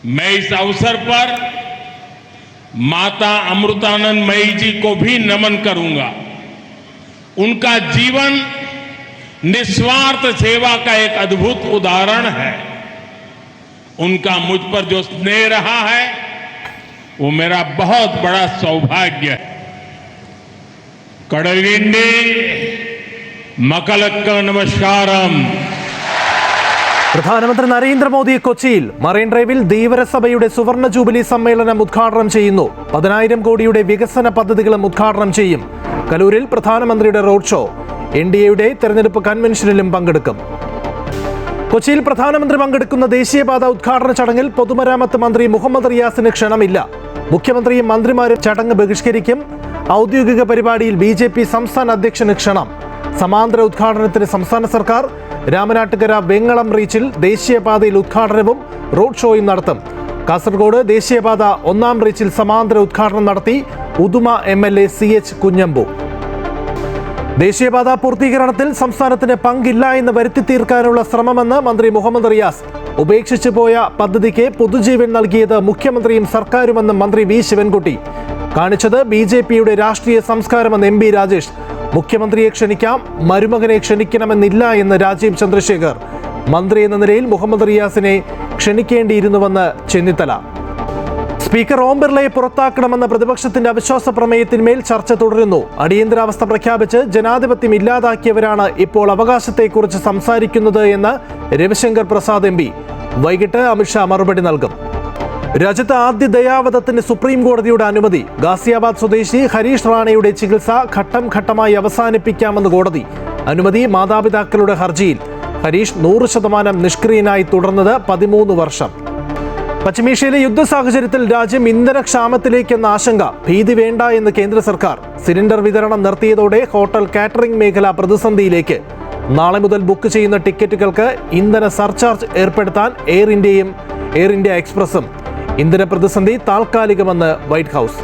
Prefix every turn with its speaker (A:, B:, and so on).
A: मैं इस अवसर पर माता अमृतानंदमयी जी को भी नमन करूंगा। उनका जीवन निस्वार्थ सेवा का एक अद्भुत उदाहरण है। उनका मुझ पर जो स्नेह रहा है वो मेरा बहुत बड़ा सौभाग्य है। कड़विंडी मकलक्क नमस्कारम।
B: പ്രധാനമന്ത്രി നരേന്ദ്രമോദി കൊച്ചിയിൽ മറൈൻ ഡ്രൈവിൽ ധീവരസഭയുടെ സുവർണ ജൂബിലി സമ്മേളനം ഉദ്ഘാടനം ചെയ്യുന്നു. 10,000 കോടിയുടെ വികസന പദ്ധതികളും ഉദ്ഘാടനം ചെയ്യും. കലൂരിൽ പ്രധാനമന്ത്രിയുടെ റോഡ് ഷോ. NDAയുടെ തെരഞ്ഞെടുപ്പ് കൺവെൻഷനിലും പങ്കെടുക്കും. കൊച്ചിയിൽ പ്രധാനമന്ത്രി പങ്കെടുക്കുന്ന ദേശീയപാത ഉദ്ഘാടന ചടങ്ങിൽ പൊതുമരാമത്ത് മന്ത്രി മുഹമ്മദ് റിയാസിന് ക്ഷണമില്ല. മുഖ്യമന്ത്രിയും മന്ത്രിമാരും ചടങ്ങ് ബഹിഷ്കരിക്കും. ഔദ്യോഗിക പരിപാടിയിൽ BJP സംസ്ഥാന അധ്യക്ഷന് ക്ഷണം. സമാന്തര ഉദ്ഘാടനത്തിന് സംസ്ഥാന സർക്കാർ രാമനാട്ടുകര വെങ്ങളം റീച്ചിൽ ദേശീയപാതയിൽ ഉദ്ഘാടനവും റോഡ് ഷോയും നടത്തും. കാസർഗോഡ് ദേശീയപാത 1-ാം റീച്ചിൽ സമാന്തര ഉദ്ഘാടനം നടത്തി ഉദുമ MLA CH കുഞ്ഞമ്പു. ദേശീയപാത പൂർത്തീകരണത്തിൽ സംസ്ഥാനത്തിന് പങ്കില്ല എന്ന് വരുത്തി തീർക്കാനുള്ള ശ്രമമെന്ന് മന്ത്രി മുഹമ്മദ് റിയാസ്. ഉപേക്ഷിച്ചു പോയ പദ്ധതിക്ക് പുതുജീവൻ നൽകിയത് മുഖ്യമന്ത്രിയും സർക്കാരുമെന്ന് മന്ത്രി V ശിവൻകുട്ടി. കാണിച്ചത് BJPയുടെ രാഷ്ട്രീയ സംസ്കാരമെന്ന് MP രാജേഷ്. മുഖ്യമന്ത്രിയെ ക്ഷണിക്കാം, മരുമകനെ ക്ഷണിക്കണമെന്നില്ല എന്ന് രാജീവ് ചന്ദ്രശേഖർ. മന്ത്രി എന്ന നിലയിൽ മുഹമ്മദ് റിയാസിനെ ക്ഷണിക്കേണ്ടിയിരുന്നുവെന്ന് ചെന്നിത്തല. സ്പീക്കർ ഓം ബിർളയെ പുറത്താക്കണമെന്ന പ്രതിപക്ഷത്തിന്റെ അവിശ്വാസ പ്രമേയത്തിന്മേൽ ചർച്ച തുടരുന്നു. അടിയന്തരാവസ്ഥ പ്രഖ്യാപിച്ച് ജനാധിപത്യം ഇല്ലാതാക്കിയവരാണ് ഇപ്പോൾ അവകാശത്തെക്കുറിച്ച് സംസാരിക്കുന്നത് എന്ന് രവിശങ്കർ പ്രസാദ് MP. വൈകിട്ട് അമിത്ഷാ മറുപടി നൽകും. രാജ്യത്ത് ആദ്യ ദയാവധത്തിന് സുപ്രീം കോടതിയുടെ അനുമതി. ഗാസിയാബാദ് സ്വദേശി ഹരീഷ് റാണയുടെ ചികിത്സ ഘട്ടം ഘട്ടമായി അവസാനിപ്പിക്കാമെന്ന് കോടതി. അനുമതി മാതാപിതാക്കളുടെ ഹർജിയിൽ. ഹരീഷ് 100% നിഷ്ക്രിയനായി തുടർന്നത് 13 വർഷം. പശ്ചിമേഷ്യയിലെ യുദ്ധ സാഹചര്യത്തിൽ രാജ്യം ഇന്ധനക്ഷാമത്തിലേക്കെന്ന ആശങ്ക. ഭീതി വേണ്ട എന്ന് കേന്ദ്ര സർക്കാർ. സിലിണ്ടർ വിതരണം നിർത്തിയതോടെ ഹോട്ടൽ കാറ്ററിംഗ് മേഖല പ്രതിസന്ധിയിലേക്ക്. നാളെ മുതൽ ബുക്ക് ചെയ്യുന്ന ടിക്കറ്റുകൾക്ക് ഇന്ധന സർചാർജ് ഏർപ്പെടുത്താൻ എയർ ഇന്ത്യയും എയർ ഇന്ത്യ എക്സ്പ്രസും. ഇന്ധന പ്രതിസന്ധി താൽക്കാലികമെന്ന് വൈറ്റ് ഹൗസ്.